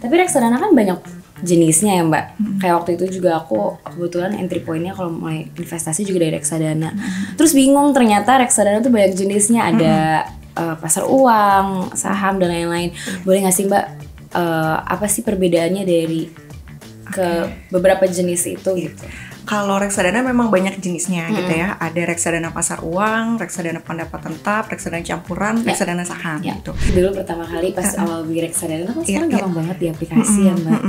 Tapi reksadana kan banyak jenisnya ya Mbak. Kayak waktu itu juga aku kebetulan entry pointnya kalau mulai investasi juga dari reksadana. Terus bingung ternyata reksadana tuh banyak jenisnya. Ada pasar uang, saham dan lain-lain. Boleh nggak sih Mbak, apa sih perbedaannya dari ke beberapa jenis itu gitu? Kalau reksadana memang banyak jenisnya gitu ya. Ada reksadana pasar uang, reksadana pendapatan tetap, reksadana campuran, reksadana saham gitu. Dulu pertama kali pas awal beli reksadana kan sekarang gampang banget di aplikasi ya Mbak.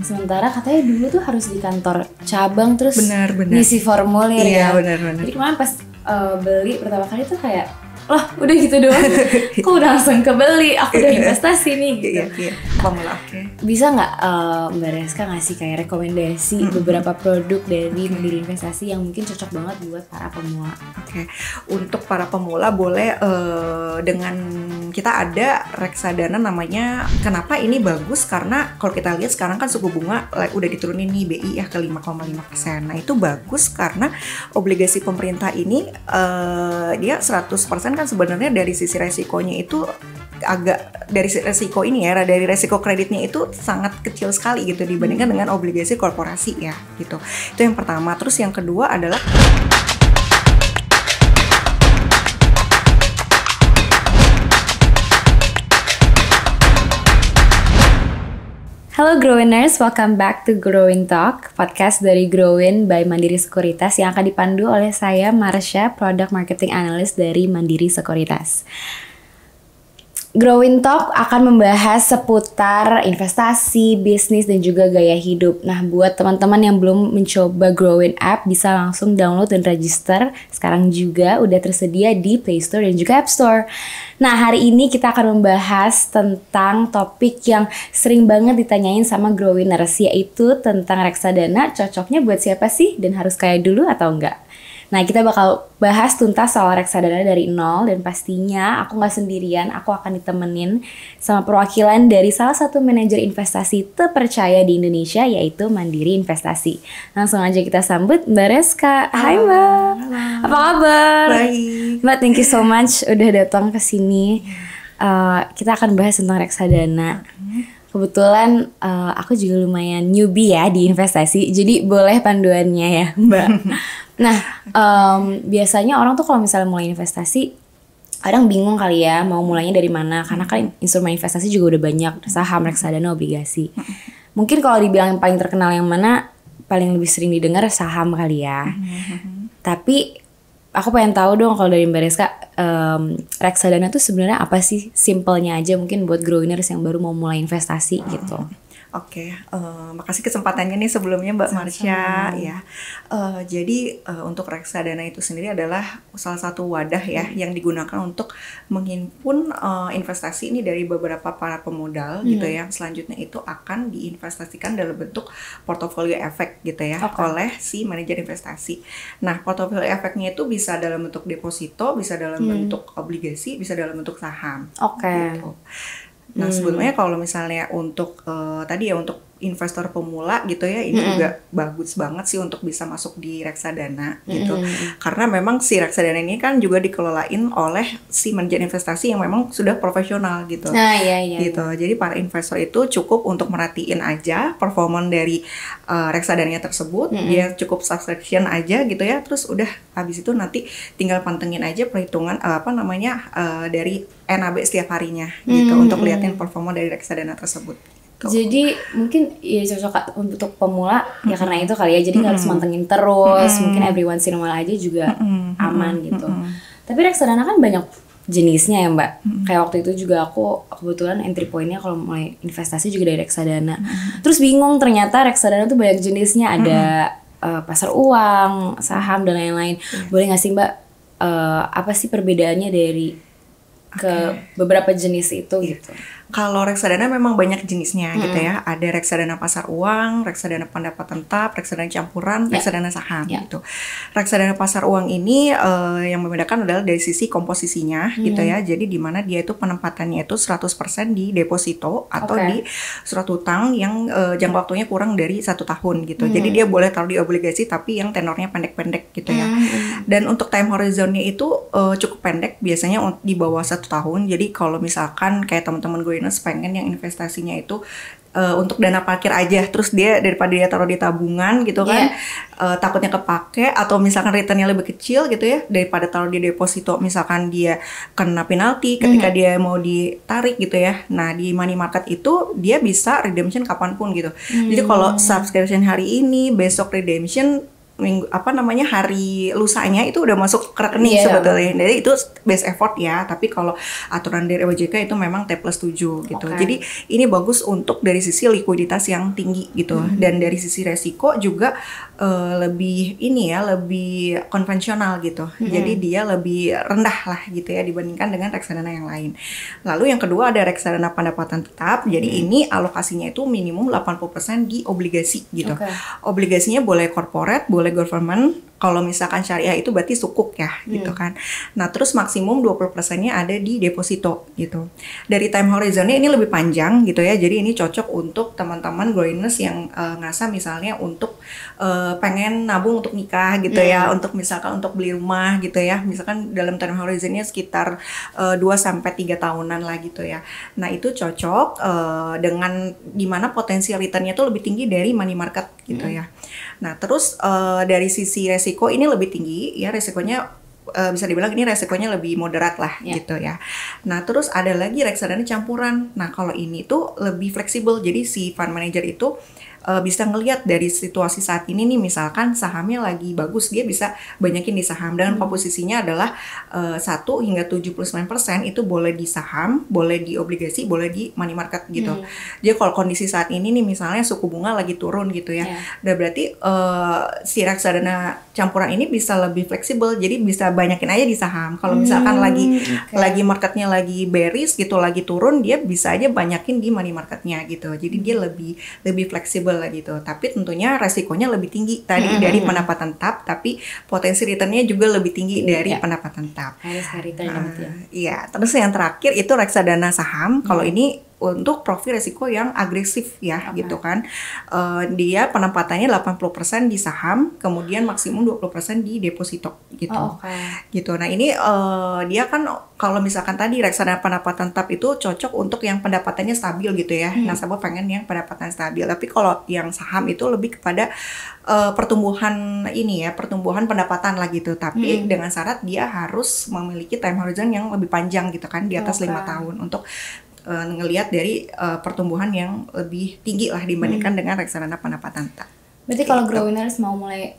Sementara katanya dulu tuh harus di kantor cabang terus ngisi formulir ya. Benar. Jadi kemarin pas beli pertama kali tuh kayak loh udah gitu doang, kok udah langsung kebeli, aku udah investasi nih gitu. Pemula, Bisa nggak Mbak Reska ngasih kayak rekomendasi beberapa produk dari Mandiri Investasi yang mungkin cocok banget buat para pemula? Untuk para pemula boleh dengan kita ada reksadana namanya, kenapa ini bagus karena kalau kita lihat sekarang kan suku bunga udah diturunin nih BI ya ke 5,5%. Nah itu bagus karena obligasi pemerintah ini dia 100% kan sebenarnya dari sisi resikonya itu agak dari resiko ini ya, dari resiko kreditnya itu sangat kecil sekali gitu dibandingkan dengan obligasi korporasi ya gitu. Itu yang pertama. Terus yang kedua adalah Halo Growiners, welcome back to Growin Talk, podcast dari Growin by Mandiri Sekuritas yang akan dipandu oleh saya Marsha, Product Marketing Analyst dari Mandiri Sekuritas. Growin Talk akan membahas seputar investasi, bisnis, dan juga gaya hidup. Nah, buat teman-teman yang belum mencoba Growin App, bisa langsung download dan register. Sekarang juga udah tersedia di Play Store dan juga App Store. Nah, hari ini kita akan membahas tentang topik yang sering banget ditanyain sama Growiners, yaitu tentang reksadana cocoknya buat siapa sih dan harus kaya dulu atau enggak. Nah, kita bakal bahas tuntas soal reksadana dari nol dan pastinya aku nggak sendirian, aku akan ditemenin sama perwakilan dari salah satu manajer investasi terpercaya di Indonesia yaitu Mandiri Investasi. Langsung aja kita sambut Mbak Reska. Hai Mbak. Apa kabar? Baik. Mbak, thank you so much udah datang ke sini. Kita akan bahas tentang reksadana. Kebetulan aku juga lumayan newbie ya di investasi, jadi boleh panduannya ya Mbak. Nah, biasanya orang tuh kalau misalnya mulai investasi, kadang bingung kali ya mau mulainya dari mana. Karena kan instrumen investasi juga udah banyak, saham, reksadana, obligasi. Mungkin kalau dibilang yang paling terkenal yang mana, paling lebih sering didengar saham kali ya. Tapi aku pengen tahu dong kalau dari Mbak Reska, reksadana tuh sebenarnya apa sih? Simpelnya aja mungkin buat growiners yang baru mau mulai investasi gitu. Makasih kesempatannya nih sebelumnya Mbak Marsha ya. Jadi untuk reksadana itu sendiri adalah salah satu wadah ya yang digunakan untuk menghimpun investasi ini dari beberapa para pemodal gitu ya. Selanjutnya itu akan diinvestasikan dalam bentuk portofolio efek gitu ya oleh si manajer investasi. Nah, portofolio efeknya itu bisa dalam bentuk deposito, bisa dalam bentuk obligasi, bisa dalam bentuk saham. Gitu. Nah, sebetulnya kalau misalnya untuk tadi ya untuk investor pemula gitu ya, ini juga bagus banget sih untuk bisa masuk di reksadana gitu. Karena memang si reksadana ini kan juga dikelolain oleh si manajer investasi yang memang sudah profesional gitu. Gitu. Jadi para investor itu cukup untuk merhatiin aja performa dari reksadananya tersebut, dia cukup subscription aja gitu ya. Terus udah habis itu nanti tinggal pantengin aja perhitungan dari NAB setiap harinya gitu untuk liatin performa dari reksadana tersebut. Jadi mungkin ya cocok untuk pemula ya karena itu kali ya, jadi nggak harus mantengin terus, mungkin every once in a while aja juga aman gitu. Tapi reksadana kan banyak jenisnya ya Mbak. Kayak waktu itu juga aku kebetulan entry pointnya kalau mulai investasi juga dari reksadana. Terus bingung ternyata reksadana tuh banyak jenisnya, ada pasar uang, saham dan lain-lain. Boleh nggak sih Mbak, apa sih perbedaannya dari ke beberapa jenis itu gitu? Kalau reksadana memang banyak jenisnya gitu ya. Ada reksadana pasar uang, reksadana pendapatan tetap, reksadana campuran, reksadana saham gitu. Reksadana pasar uang ini yang membedakan adalah dari sisi komposisinya gitu ya. Jadi di mana dia itu penempatannya itu 100% di deposito atau di surat utang yang jangka waktunya kurang dari 1 tahun gitu. Jadi dia boleh taruh di obligasi tapi yang tenornya pendek-pendek gitu ya. Dan untuk time horizonnya itu cukup pendek, biasanya di bawah 1 tahun. Jadi kalau misalkan kayak teman-teman gue growiness pengen yang investasinya itu untuk dana parkir aja, terus dia daripada dia taruh di tabungan gitu kan, takutnya kepake atau misalkan returnnya lebih kecil gitu ya, daripada taruh di deposito misalkan dia kena penalti ketika dia mau ditarik gitu ya. Nah di money market itu dia bisa redemption kapanpun gitu. Jadi kalau subscription hari ini, besok redemption hari lusanya itu udah masuk ke rekening sebetulnya. Jadi itu best effort ya. Tapi kalau aturan dari OJK itu memang T+7 gitu. Jadi ini bagus untuk dari sisi likuiditas yang tinggi gitu. Dan dari sisi resiko juga lebih lebih konvensional gitu. Jadi dia lebih rendah lah gitu ya dibandingkan dengan reksadana yang lain. Lalu yang kedua ada reksadana pendapatan tetap. Jadi ini alokasinya itu minimum 80% di obligasi gitu. Obligasinya boleh corporate, boleh government. Kalau misalkan syariah itu berarti sukuk ya gitu kan. Nah terus maksimum 20%-nya ada di deposito gitu. Dari time horizonnya ini lebih panjang gitu ya. Jadi ini cocok untuk teman-teman growiness yang ngerasa misalnya untuk pengen nabung untuk nikah gitu ya. Untuk misalkan untuk beli rumah gitu ya. Misalkan dalam time horizonnya sekitar 2-3 tahunan lah gitu ya. Nah itu cocok dengan dimana potensi returnnya itu lebih tinggi dari money market gitu ya. Nah terus dari sisi resiko ini lebih tinggi ya, resikonya bisa dibilang ini resikonya lebih moderat lah gitu ya. Nah terus ada lagi reksadana campuran. Nah kalau ini tuh lebih fleksibel, jadi si fund manager itu bisa ngelihat dari situasi saat ini nih, misalkan sahamnya lagi bagus, dia bisa banyakin di saham dengan komposisinya adalah 1 hingga 79% itu boleh di saham, boleh di obligasi, boleh di money market gitu. Jadi kalau kondisi saat ini nih misalnya suku bunga lagi turun gitu ya, udah berarti si reksadana campuran ini bisa lebih fleksibel, jadi bisa banyakin aja di saham. Kalau misalkan lagi marketnya lagi bearish gitu, lagi turun, dia bisa aja banyakin di money marketnya gitu. Jadi dia lebih fleksibel lah gitu. Tapi tentunya resikonya lebih tinggi tadi dari pendapatan tetap, tapi potensi returnnya juga lebih tinggi dari pendapatan tetap. Iya. Terus yang terakhir itu reksadana saham. Kalau ini untuk profil resiko yang agresif ya gitu kan. Dia penempatannya 80% di saham, kemudian maksimum 20% di deposito gitu. Gitu. Nah, ini dia kan kalau misalkan tadi reksadana pendapatan tetap itu cocok untuk yang pendapatannya stabil gitu ya. Nasabah pengen yang pendapatan stabil. Tapi kalau yang saham itu lebih kepada pertumbuhan pertumbuhan pendapatan lah gitu. Tapi dengan syarat dia harus memiliki time horizon yang lebih panjang gitu kan, di atas 5 tahun untuk ngelihat dari pertumbuhan yang lebih tinggi lah dibandingkan dengan reksadana pendapatan tetap. Berarti kalau growiners mau mulai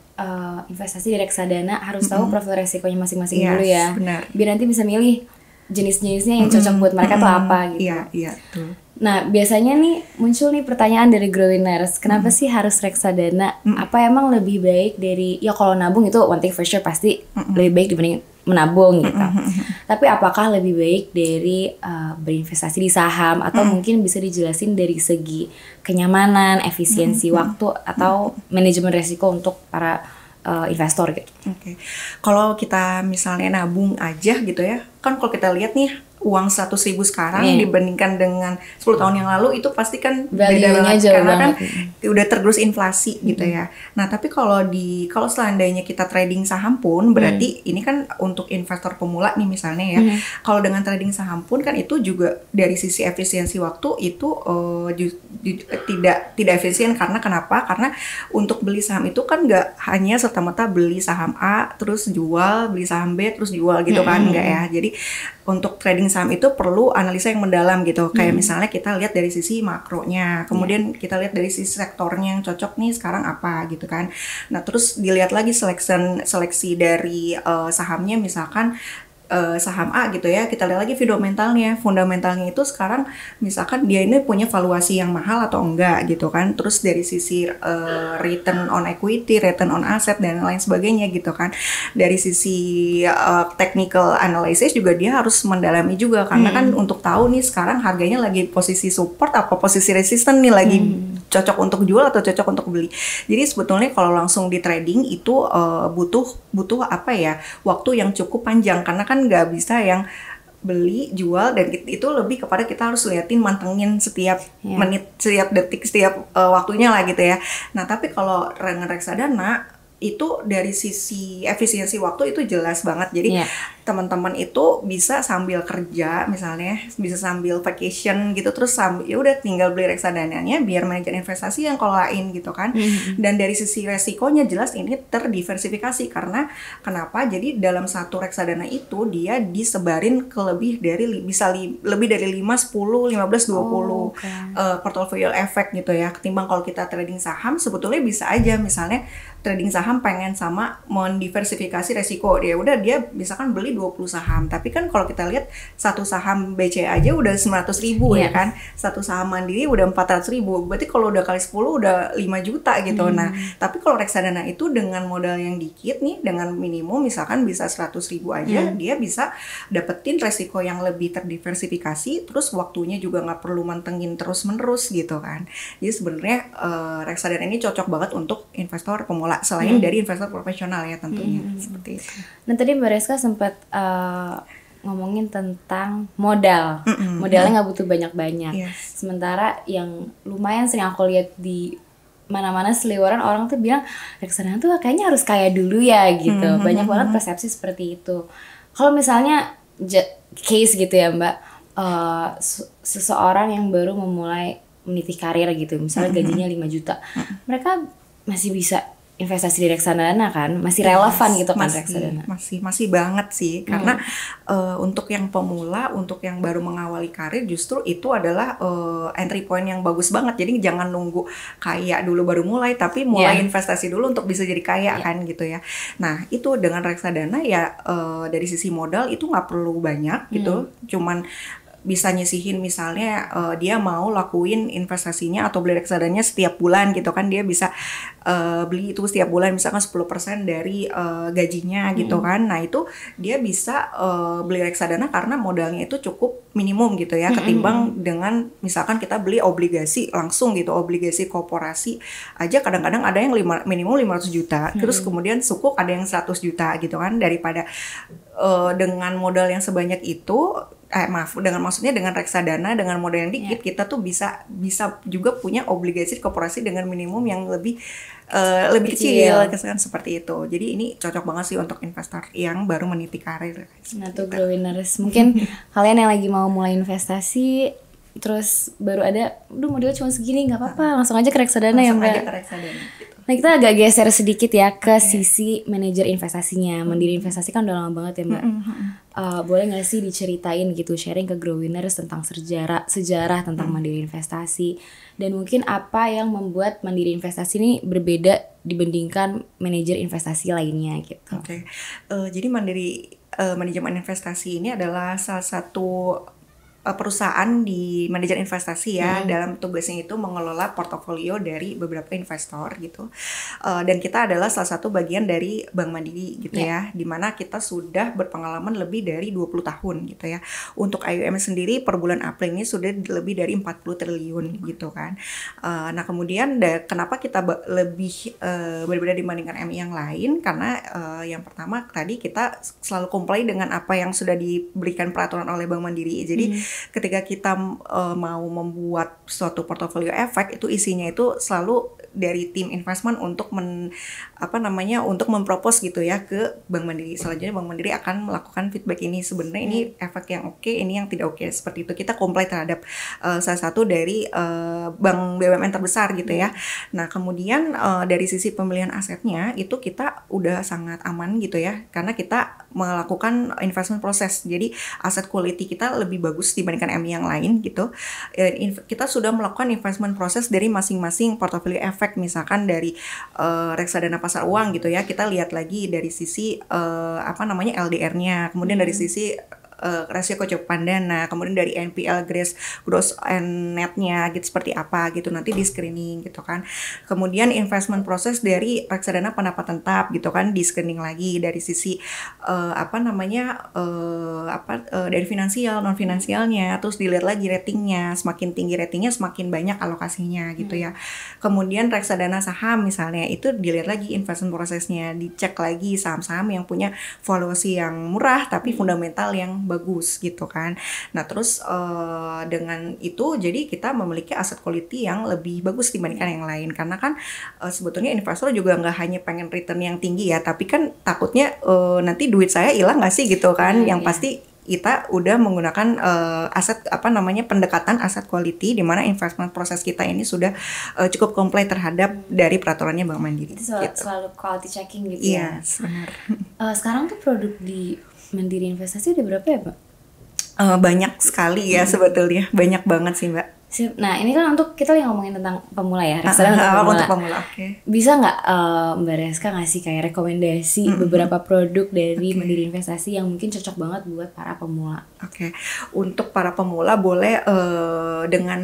investasi di reksadana harus tahu profil resikonya masing-masing dulu ya. Benar. Biar nanti bisa milih jenis-jenisnya yang cocok buat mereka tuh apa gitu. Iya, tuh. Nah, biasanya nih muncul nih pertanyaan dari growiners, kenapa sih harus reksadana? Apa emang lebih baik dari, ya kalau nabung itu one thing for sure pasti lebih baik dibanding menabung gitu. Tapi apakah lebih baik dari berinvestasi di saham, atau mungkin bisa dijelasin dari segi kenyamanan, efisiensi waktu, atau manajemen resiko untuk para investor gitu. Kalau kita misalnya nabung aja gitu ya, kan kalau kita lihat nih uang 100.000 sekarang dibandingkan dengan 10 tahun yang lalu itu pasti kan beda banget karena kan udah tergerus inflasi gitu ya. Nah, tapi kalau seandainya kita trading saham pun berarti ini kan untuk investor pemula nih misalnya ya. Kalau dengan trading saham pun kan itu juga dari sisi efisiensi waktu itu tidak efisien. Karena kenapa? Karena untuk beli saham itu kan nggak hanya serta-merta beli saham A terus jual, beli saham B terus jual gitu kan, enggak ya. Jadi untuk trading saham itu perlu analisa yang mendalam gitu. Kayak misalnya kita lihat dari sisi makronya, kemudian kita lihat dari sisi sektornya yang cocok nih sekarang apa gitu kan. Nah, terus dilihat lagi seleksi dari sahamnya, misalkan saham A gitu ya, kita lihat lagi fundamentalnya itu sekarang misalkan dia ini punya valuasi yang mahal atau enggak gitu kan. Terus dari sisi return on equity, return on asset dan lain sebagainya gitu kan. Dari sisi technical analysis juga dia harus mendalami juga, karena kan untuk tahu nih sekarang harganya lagi posisi support apa posisi resisten nih, lagi cocok untuk jual atau cocok untuk beli. Jadi sebetulnya kalau langsung di trading itu butuh waktu yang cukup panjang, karena kan nggak bisa yang beli jual dan itu lebih kepada kita harus liatin, mantengin setiap menit, setiap detik, setiap waktunya lah gitu ya. Nah, tapi kalau reksadana itu dari sisi efisiensi waktu itu jelas banget. Jadi teman-teman itu bisa sambil kerja misalnya, bisa sambil vacation gitu, terus ya udah tinggal beli reksadananya biar manajer investasi yang kelolain gitu kan. Dan dari sisi resikonya jelas ini terdiversifikasi, karena kenapa? Jadi dalam satu reksadana itu dia disebarin ke lebih dari lebih dari 5, 10, 15, 20 portfolio efek gitu ya. Ketimbang kalau kita trading saham sebetulnya bisa aja misalnya trading saham pengen sama mendiversifikasi resiko, dia udah dia misalkan beli 20 saham, tapi kan kalau kita lihat satu saham BCA aja udah 900.000 ya kan, satu saham Mandiri udah 400.000, berarti kalau udah kali 10 udah 5 juta gitu. Nah tapi kalau reksadana itu dengan modal yang dikit nih, dengan minimum misalkan bisa 100.000 aja, dia bisa dapetin resiko yang lebih terdiversifikasi, terus waktunya juga nggak perlu mantengin terus menerus gitu kan. Jadi sebenarnya reksadana ini cocok banget untuk investor pemula selain dari investor profesional ya tentunya. Seperti itu. Nah tadi Mbak Reska sempat ngomongin tentang modal. Modalnya nggak butuh banyak-banyak. Sementara yang lumayan sering aku lihat di mana-mana seliweran orang tuh bilang reksadana tuh kayaknya harus kaya dulu ya gitu. Banyak banget persepsi seperti itu. Kalau misalnya case gitu ya Mbak, seseorang yang baru memulai meniti karir gitu, misalnya gajinya 5 juta, mereka masih bisa investasi di reksadana kan, masih relevan gitu kan reksadana. Masih banget sih, karena untuk yang pemula, untuk yang baru mengawali karir justru itu adalah entry point yang bagus banget. Jadi jangan nunggu kaya dulu baru mulai, tapi mulai investasi dulu untuk bisa jadi kaya kan gitu ya. Nah itu dengan reksadana ya dari sisi modal itu nggak perlu banyak gitu, cuman bisa nyisihin misalnya dia mau lakuin investasinya atau beli reksadanya setiap bulan gitu kan, dia bisa beli itu setiap bulan misalkan 10% dari gajinya gitu kan. Nah itu dia bisa beli reksadana karena modalnya itu cukup minimum gitu ya, ketimbang dengan misalkan kita beli obligasi langsung gitu, obligasi korporasi aja kadang-kadang ada yang minimum 500 juta, terus kemudian sukuk ada yang 100 juta gitu kan. Daripada dengan modal yang sebanyak itu, maksudnya dengan reksadana dengan modal yang dikit, kita tuh bisa juga punya obligasi korporasi dengan minimum yang lebih kecil kan, seperti itu. Jadi ini cocok banget sih untuk investor yang baru meniti karir. Nah tuh Growiners, mungkin kalian yang lagi mau mulai investasi terus baru ada, modal cuma segini nggak apa-apa, langsung aja ke reksadana ya Mbak. Langsung aja ke reksadana gitu. Nah kita agak geser sedikit ya ke sisi manajer investasinya. Mandiri Investasi kan udah lama banget ya Mbak. Boleh nggak sih diceritain gitu, sharing ke Growiners tentang sejarah tentang Mandiri Investasi, dan mungkin apa yang membuat Mandiri Investasi ini berbeda dibandingkan manajer investasi lainnya gitu. Jadi Mandiri Manajemen Investasi ini adalah salah satu perusahaan di manajer investasi ya, dalam tugasnya itu mengelola portofolio dari beberapa investor gitu, dan kita adalah salah satu bagian dari Bank Mandiri gitu ya, dimana kita sudah berpengalaman lebih dari 20 tahun gitu ya. Untuk AUM sendiri per bulan April ini sudah lebih dari 40 triliun gitu kan. Nah kemudian kenapa kita lebih berbeda dibandingkan MI yang lain, karena yang pertama tadi kita selalu comply dengan apa yang sudah diberikan peraturan oleh Bank Mandiri. Jadi ketika kita mau membuat suatu portofolio efek, itu isinya itu selalu dari tim investment untuk untuk mempropos gitu ya ke Bank Mandiri. Selanjutnya Bank Mandiri akan melakukan feedback ini, sebenarnya ini efek yang oke, ini yang tidak oke, seperti itu. Kita comply terhadap salah satu dari bank BUMN terbesar gitu ya. Nah kemudian dari sisi pemilihan asetnya itu kita udah sangat aman gitu ya, karena kita melakukan investment proses. Jadi aset quality kita lebih bagus dibandingkan MI yang lain gitu. Kita sudah melakukan investment proses dari masing-masing portofolio efek, misalkan dari reksadana pasar uang gitu ya, kita lihat lagi dari sisi LDR-nya, kemudian dari sisi rasio kecukupan dana, kemudian dari NPL gross and net-nya gitu seperti apa gitu, nanti di screening gitu kan. Kemudian investment proses dari reksadana pendapatan tetap gitu kan, di screening lagi dari sisi dari finansial, non finansialnya, terus dilihat lagi ratingnya, semakin tinggi ratingnya semakin banyak alokasinya gitu ya. Kemudian reksadana saham misalnya itu dilihat lagi investment prosesnya, dicek lagi saham-saham yang punya valuasi yang murah tapi fundamental yang bagus gitu kan. Nah terus dengan itu jadi kita memiliki aset quality yang lebih bagus dibandingkan yang lain, karena kan sebetulnya investor juga nggak hanya pengen return yang tinggi ya, tapi kan takutnya nanti duit saya hilang nggak sih gitu kan. Yang pasti kita udah menggunakan aset pendekatan aset quality, di mana investment proses kita ini sudah cukup komplit terhadap dari peraturannya Bank Mandiri. Itu selalu quality checking gitu ya. Yes, benar. Sekarang tuh produk di Mandiri Investasi udah berapa ya, Mbak? Banyak sekali ya sebetulnya, banyak banget sih Mbak. Nah ini kan untuk kita yang ngomongin tentang pemula ya, reksadana untuk pemula. Okay. Bisa nggak Mbak Reska ngasih kayak rekomendasi beberapa produk dari Mandiri Investasi yang mungkin cocok banget buat para pemula? Oke, untuk para pemula boleh dengan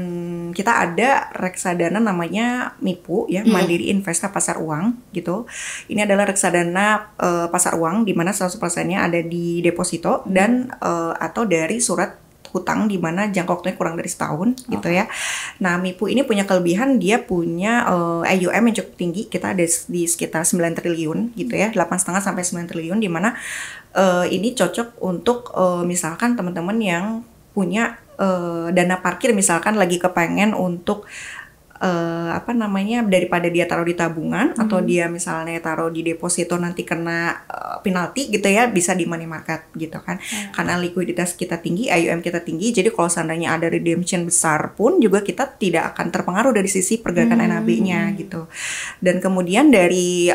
kita ada reksadana namanya MIPU ya, Mandiri Investa Pasar Uang gitu. Ini adalah reksadana pasar uang di mana 100%-nya ada di deposito dan atau dari surat hutang di mana jangka waktunya kurang dari setahun gitu ya. Nah, MIPU ini punya kelebihan, dia punya AUM yang cukup tinggi. Kita ada di sekitar 9 triliun gitu ya, 8,5 sampai 9 triliun, di mana ini cocok untuk misalkan teman-teman yang punya dana parkir, misalkan lagi kepengen untuk daripada dia taruh di tabungan atau dia misalnya taruh di deposito nanti kena penalti gitu ya, bisa di money market gitu kan. Karena likuiditas kita tinggi, AUM kita tinggi, jadi kalau seandainya ada redemption besar pun juga kita tidak akan terpengaruh dari sisi pergerakan NAB-nya gitu. Dan kemudian dari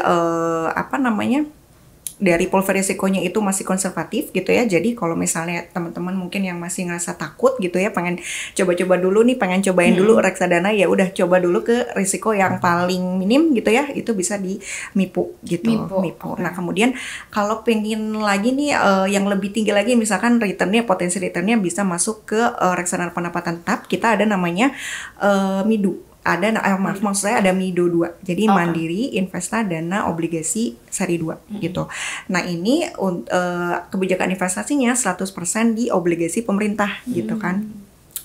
dari portfolio risikonya itu masih konservatif gitu ya. Jadi kalau misalnya teman-teman mungkin yang masih ngerasa takut gitu ya, pengen coba-coba dulu nih, pengen cobain dulu reksadana, ya udah coba dulu ke risiko yang paling minim gitu ya, itu bisa di MIPU gitu. MIPU. Nah kemudian kalau pengen lagi nih yang lebih tinggi lagi, misalkan potensi returnnya bisa masuk ke reksadana pendapatan tetap, kita ada namanya MIDU. Maksud saya ada MIDO 2. Jadi Mandiri Investa Dana Obligasi Seri 2 gitu. Nah, ini kebijakan investasinya 100% di obligasi pemerintah gitu kan.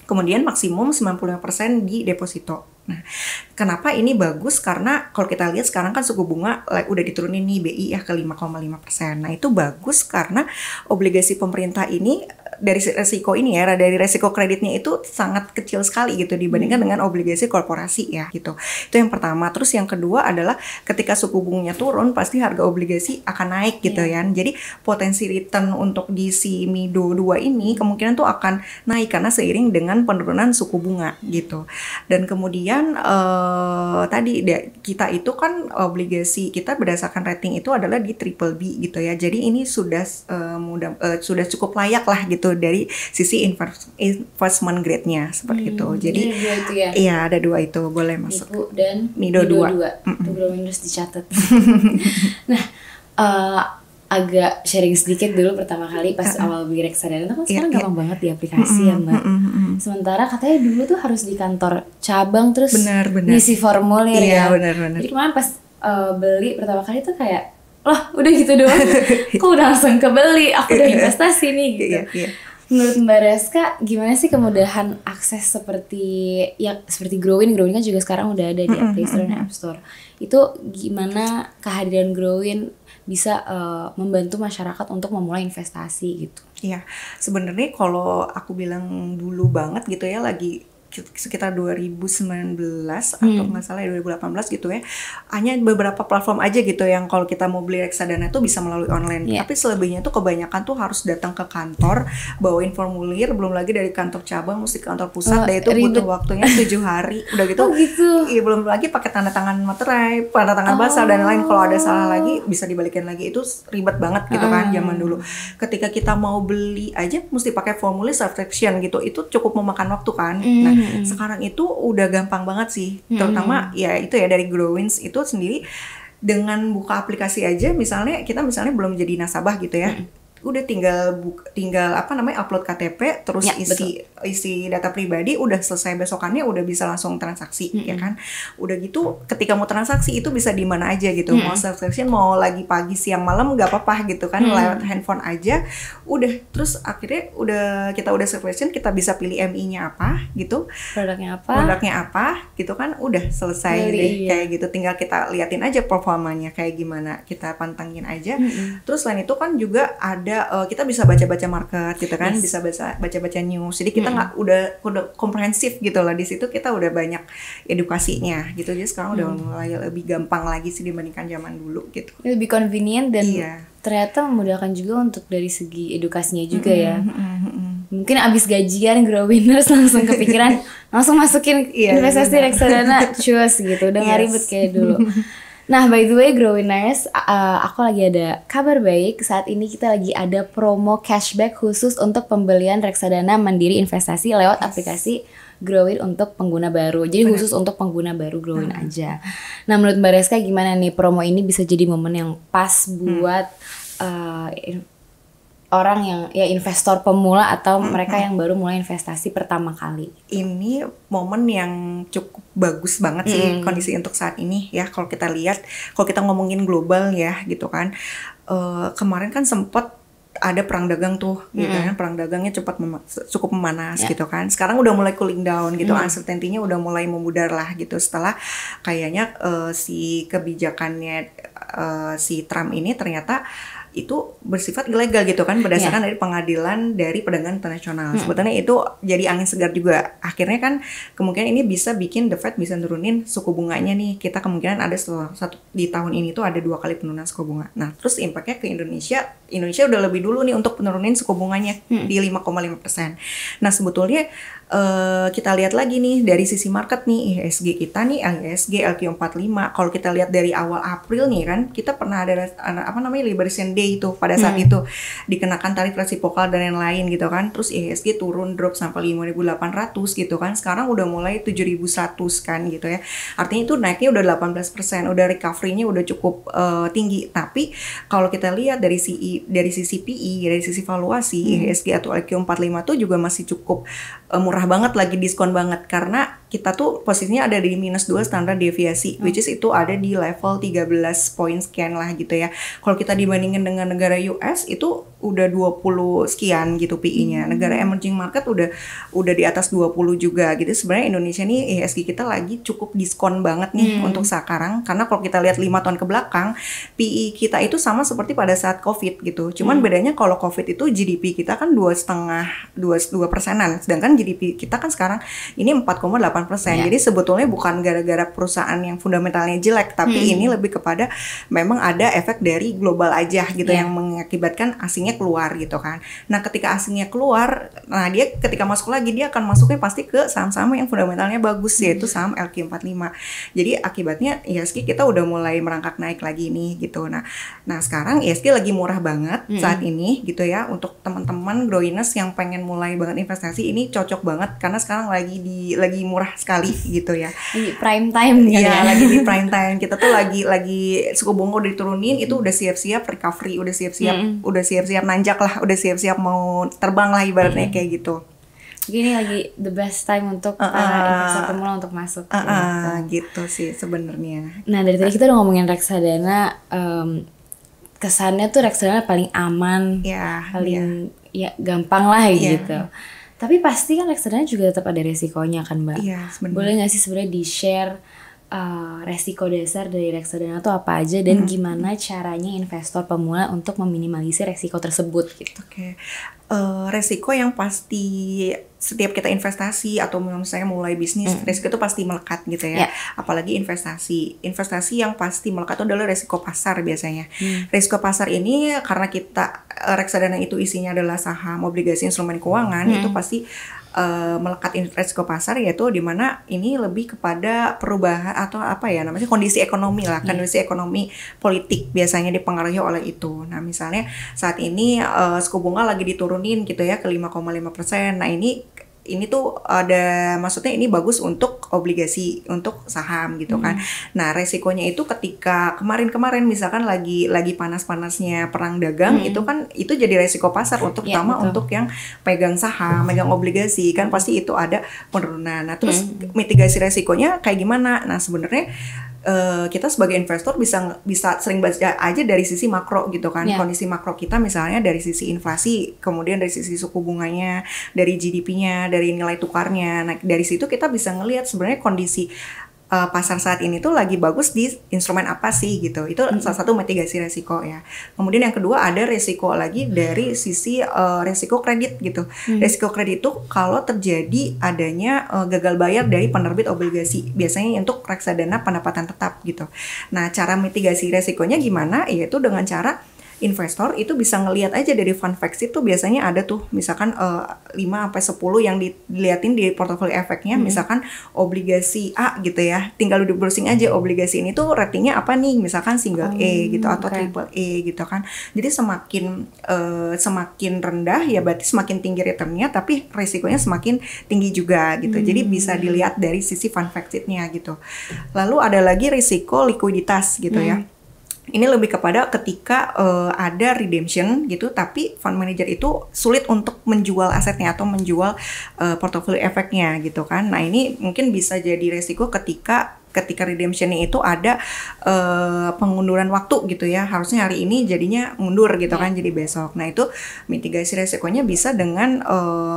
Kemudian maksimum 95% di deposito. Nah, kenapa ini bagus? Karena kalau kita lihat sekarang kan suku bunga udah diturunin nih BI ya ke 5,5%. Nah, itu bagus karena obligasi pemerintah ini dari resiko ini ya, dari resiko kreditnya itu sangat kecil sekali gitu dibandingkan dengan obligasi korporasi ya gitu. Itu yang pertama. Terus yang kedua adalah ketika suku bunganya turun, pasti harga obligasi akan naik gitu ya. Jadi potensi return untuk di si MIDO 2 ini kemungkinan tuh akan naik karena seiring dengan penurunan suku bunga gitu. Dan kemudian kita itu kan obligasi kita berdasarkan rating itu adalah di triple B gitu ya. Jadi ini sudah sudah cukup layak lah gitu dari sisi investment grade-nya seperti itu. Jadi iya ada dua itu boleh masuk. MIPU dan MIDO 2. Itu belum harus dicatat. Nah, agak sharing sedikit dulu pertama kali pas awal beli reksadana itu kan sekarang gampang banget di aplikasi ya Mbak. Sementara katanya dulu tuh harus di kantor cabang terus ngisi formulir ya. Benar. Jadi kemarin pas beli pertama kali tuh kayak loh udah gitu doang, kok udah langsung kebeli, aku udah investasi nih gitu. Menurut Mbak Reska gimana sih kemudahan akses seperti Growin kan juga sekarang udah ada di Play Store dan App Store. Itu gimana kehadiran Growin bisa membantu masyarakat untuk memulai investasi gitu? Iya, sebenarnya kalau aku bilang dulu banget gitu ya, lagi sekitar 2019 atau nggak salah 2018 gitu ya, hanya beberapa platform aja gitu yang kalau kita mau beli reksadana itu bisa melalui online. Tapi selebihnya tuh kebanyakan tuh harus datang ke kantor, bawain formulir, belum lagi dari kantor cabang mesti ke kantor pusat, dan itu butuh waktunya 7 hari. Udah gitu, iya belum lagi pakai tanda tangan materai, tanda tangan basah dan lain. Kalau ada salah lagi bisa dibalikin lagi, itu ribet banget gitu kan zaman dulu. Ketika kita mau beli aja mesti pakai formulir subscription gitu, itu cukup memakan waktu kan. Nah sekarang itu udah gampang banget sih, terutama ya itu ya dari Growins itu sendiri, dengan buka aplikasi aja misalnya kita belum jadi nasabah gitu ya, udah tinggal upload KTP terus isi isi data pribadi, udah selesai besokannya udah bisa langsung transaksi ya kan. Udah gitu ketika mau transaksi itu bisa di mana aja gitu. Mau subscription mau lagi pagi siang malam nggak apa-apa gitu kan, lewat handphone aja. Udah terus akhirnya kita udah subscription, kita bisa pilih MI-nya apa gitu. Produknya apa gitu kan, udah selesai deh kayak gitu. Tinggal kita liatin aja performanya kayak gimana, kita pantengin aja. Terus selain itu kan juga ada kita bisa baca-baca market gitu kan, bisa baca-baca news. Jadi kita nggak udah komprehensif gitu lah, di situ kita udah banyak edukasinya gitu. Jadi sekarang udah mulai lebih gampang lagi sih dibandingkan zaman dulu gitu. Lebih convenient dan ternyata memudahkan juga untuk dari segi edukasinya juga ya. Mungkin abis gajian Grow Winners langsung kepikiran langsung masukin investasi reksadana cus gitu, udah nggak ribet kayak dulu. Nah, by the way Grow Winners, aku lagi ada kabar baik. Saat ini kita lagi ada promo cashback khusus untuk pembelian reksadana mandiri investasi lewat aplikasi Growin untuk pengguna baru. Jadi khusus untuk pengguna baru Growin aja. Nah, menurut Mbak Reska gimana nih, promo ini bisa jadi momen yang pas buat orang yang ya investor pemula atau mereka yang baru mulai investasi pertama kali? Ini momen yang cukup bagus banget sih kondisi untuk saat ini ya. Kalau kita lihat, kalau kita ngomongin global ya gitu kan, kemarin kan sempat ada perang dagang tuh gitu kan, perang dagangnya cukup memanas gitu kan. Sekarang udah mulai cooling down gitu, uncertainty-nya udah mulai memudar lah gitu setelah kayaknya si kebijakannya si Trump ini ternyata itu bersifat ilegal gitu kan, berdasarkan dari pengadilan dari perdagangan internasional. Sebetulnya itu jadi angin segar juga. Akhirnya kan kemungkinan ini bisa bikin The Fed bisa nurunin suku bunganya nih. Kita kemungkinan ada di tahun ini tuh ada 2 kali penurunan suku bunga. Nah, terus impact-nya ke Indonesia udah lebih dulu nih untuk penurunin suku bunganya di 5,5%. Nah, sebetulnya kita lihat lagi nih dari sisi market nih, IHSG kita nih, IHSG LQ45. Kalau kita lihat dari awal April nih kan, kita pernah ada Liberation Day itu pada saat itu dikenakan tarif resipokal dan yang lain gitu kan. Terus IHSG turun drop sampai 5.800 gitu kan. Sekarang udah mulai 7.100 kan gitu ya. Artinya itu naiknya udah 18%, udah recovery-nya udah cukup tinggi. Tapi kalau kita lihat dari sisi PE, dari sisi valuasi, IHSG atau LQ45 tuh juga masih cukup murah banget, lagi diskon banget, karena kita tuh posisinya ada di -2 standar deviasi, which is itu ada di level 13 poin sekian lah gitu ya. Kalau kita dibandingin dengan negara US itu udah 20 sekian gitu PI-nya. Negara emerging market udah di atas 20 juga gitu. Sebenarnya Indonesia nih IHSG kita lagi cukup diskon banget nih untuk sekarang, karena kalau kita lihat 5 tahun ke belakang PI kita itu sama seperti pada saat COVID gitu. Cuman bedanya kalau COVID itu GDP kita kan 2,5-2%, sedangkan GDP kita kan sekarang ini 4,8%. Jadi sebetulnya bukan gara-gara perusahaan yang fundamentalnya jelek, tapi ini lebih kepada memang ada efek dari global aja gitu yang mengakibatkan asingnya keluar gitu kan. Nah, ketika asingnya keluar, nah dia ketika masuk lagi dia akan masuknya pasti ke saham-saham yang fundamentalnya bagus, yaitu saham LQ45. Jadi akibatnya IHSG kita udah mulai merangkak naik lagi nih gitu. Nah sekarang IHSG lagi murah banget saat ini gitu ya. Untuk teman-teman Growiners yang pengen mulai banget investasi, ini cocok banget karena sekarang lagi murah sekali gitu ya. Lagi prime time ya. Lagi di prime time. Kita tuh lagi suku bunga udah diturunin, itu udah siap-siap recovery, udah siap-siap nanjak lah, udah siap-siap mau terbang lah ibaratnya kayak gitu. Gini lagi the best time untuk para investor pemula untuk masuk. Gitu sih sebenarnya. Nah, dari tadi kita udah ngomongin reksadana, kesannya tuh reksadana paling aman, paling gampang lah gitu. Tapi pasti kan reksadana juga tetap ada resikonya kan, Mbak? Iya, sebenarnya. Boleh nggak sih sebenarnya di-share resiko dasar dari reksadana itu apa aja dan gimana caranya investor pemula untuk meminimalisir resiko tersebut gitu? Oke. Resiko yang pasti setiap kita investasi atau misalnya mulai bisnis, resiko itu pasti melekat gitu ya. Apalagi investasi yang pasti melekat itu adalah resiko pasar biasanya. Resiko pasar ini karena kita reksadana itu isinya adalah saham, obligasi, instrumen keuangan, itu pasti melekat resiko pasar, yaitu dimana ini lebih kepada perubahan atau kondisi ekonomi lah, kondisi ekonomi politik biasanya dipengaruhi oleh itu. Nah, misalnya saat ini suku bunga lagi diturunin gitu ya ke 5,5%. Nah, ini ini tuh ada, maksudnya ini bagus untuk obligasi, untuk saham gitu kan. Nah resikonya itu ketika kemarin misalkan lagi panas-panasnya perang dagang, itu jadi resiko pasar untuk utama untuk yang pegang saham, megang obligasi kan pasti itu ada penurunan. Nah terus mitigasi resikonya kayak gimana? Nah sebenarnya kita sebagai investor bisa sering baca aja dari sisi makro gitu kan, kondisi makro kita misalnya dari sisi inflasi, kemudian dari sisi suku bunganya, dari GDP-nya, dari nilai tukarnya. Nah dari situ kita bisa ngelihat sebenarnya kondisi pasar saat ini tuh lagi bagus di instrumen apa sih gitu. Itu salah satu mitigasi resiko ya. Kemudian yang kedua ada resiko lagi dari sisi resiko kredit gitu. Resiko kredit itu kalau terjadi adanya gagal bayar dari penerbit obligasi, biasanya untuk reksadana pendapatan tetap gitu. Nah cara mitigasi resikonya gimana? Yaitu dengan cara investor itu bisa ngelihat aja dari fund facts itu biasanya ada tuh misalkan 5-10 yang diliatin di portofolio efeknya, misalkan obligasi A gitu ya, tinggal lu browsing aja obligasi ini tuh ratingnya apa nih, misalkan single A gitu atau triple A gitu kan. Jadi semakin rendah ya berarti semakin tinggi returnnya, tapi resikonya semakin tinggi juga gitu. Jadi bisa dilihat dari sisi fund facts-nya gitu. Lalu ada lagi risiko likuiditas gitu ya. Ini lebih kepada ketika ada redemption gitu, tapi fund manager itu sulit untuk menjual asetnya atau menjual portofolio efeknya gitu kan. Nah ini mungkin bisa jadi resiko ketika redemption itu ada pengunduran waktu gitu ya, harusnya hari ini jadinya mundur gitu kan, jadi besok. Nah itu mitigasi resikonya bisa dengan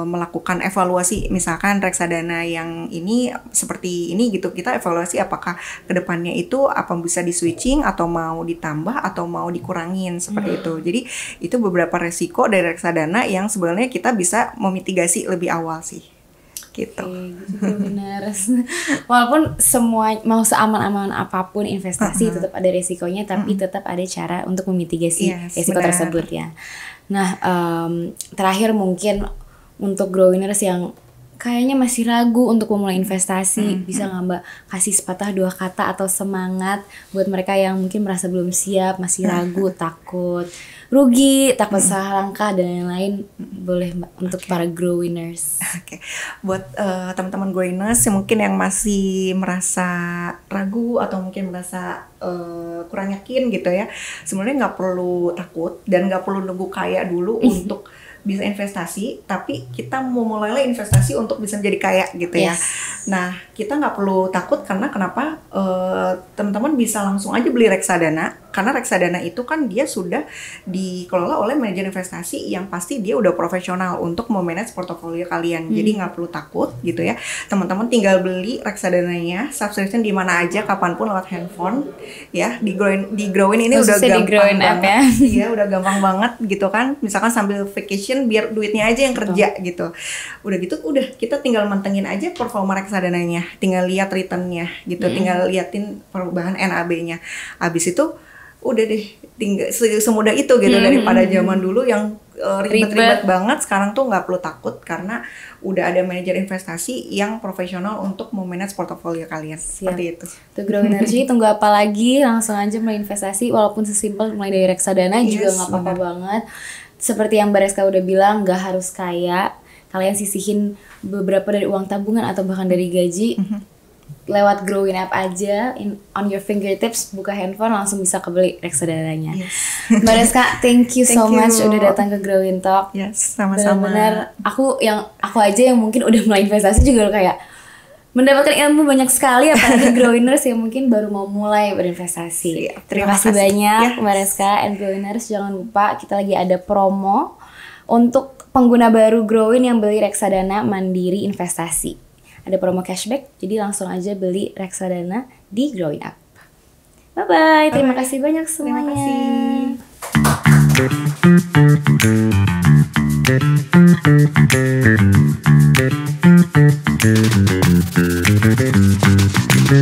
melakukan evaluasi, misalkan reksadana yang ini seperti ini gitu, kita evaluasi apakah kedepannya itu apa bisa di switching atau mau ditambah atau mau dikurangin seperti itu. Jadi itu beberapa resiko dari reksadana yang sebenarnya kita bisa memitigasi lebih awal sih. Gitu. Benar. Walaupun semua mau seaman-aman apapun investasi tetap ada resikonya, tapi tetap ada cara untuk memitigasi resiko tersebut ya. Nah, terakhir mungkin untuk growiners yang kayaknya masih ragu untuk memulai investasi, bisa nggak Mbak kasih sepatah dua kata atau semangat buat mereka yang mungkin merasa belum siap, masih ragu, takut rugi, takut salah langkah dan lain-lain, boleh Mbak untuk para growiners. Buat teman-teman growiners yang mungkin yang masih merasa ragu atau mungkin merasa kurang yakin gitu ya, sebenarnya nggak perlu takut dan nggak perlu nunggu kaya dulu untuk bisa investasi, tapi kita mau mulailah investasi untuk bisa menjadi kaya gitu ya. Nah kita nggak perlu takut karena kenapa, teman-teman bisa langsung aja beli reksadana, karena reksadana itu kan dia sudah dikelola oleh manajer investasi yang pasti dia udah profesional untuk memanage portofolio kalian. Jadi nggak perlu takut gitu ya, teman-teman tinggal beli reksadananya, subscription di mana aja kapanpun lewat handphone ya. Di Growin ini udah gampang banget ya, udah gampang banget gitu kan, misalkan sambil vacation biar duitnya aja yang kerja gitu. Udah gitu kita tinggal mantengin aja performa reksadananya, tinggal lihat returnnya gitu, tinggal liatin perubahan NAB-nya. Habis itu udah deh, tinggal semudah itu gitu. Daripada zaman dulu yang ribet-ribet banget, sekarang tuh nggak perlu takut karena udah ada manajer investasi yang profesional untuk memanage portofolio kalian. Seperti itu. Tuh Grow Energy, tunggu apa lagi, langsung aja mulai investasi, walaupun sesimpel mulai dari reksadana juga nggak apa-apa banget. Seperti yang Mbak Reska udah bilang, nggak harus kaya, kalian sisihin beberapa dari uang tabungan atau bahkan dari gaji, lewat Growin App aja, on your fingertips, buka handphone langsung bisa kebeli reksadananya. Mbak Reska, thank you so much udah datang ke Growin Talk. Sama-sama. Benar-benar aku aja yang mungkin udah mulai investasi juga kayak mendapatkan ilmu banyak sekali, apalagi growiners yang mungkin baru mau mulai berinvestasi. Terima kasih banyak Mbak Reska and growiners. Jangan lupa kita lagi ada promo untuk pengguna baru Growin yang beli reksadana mandiri investasi. Ada promo cashback, jadi langsung aja beli reksadana di Growin App. Bye-bye, terima kasih banyak semuanya. Terima kasih.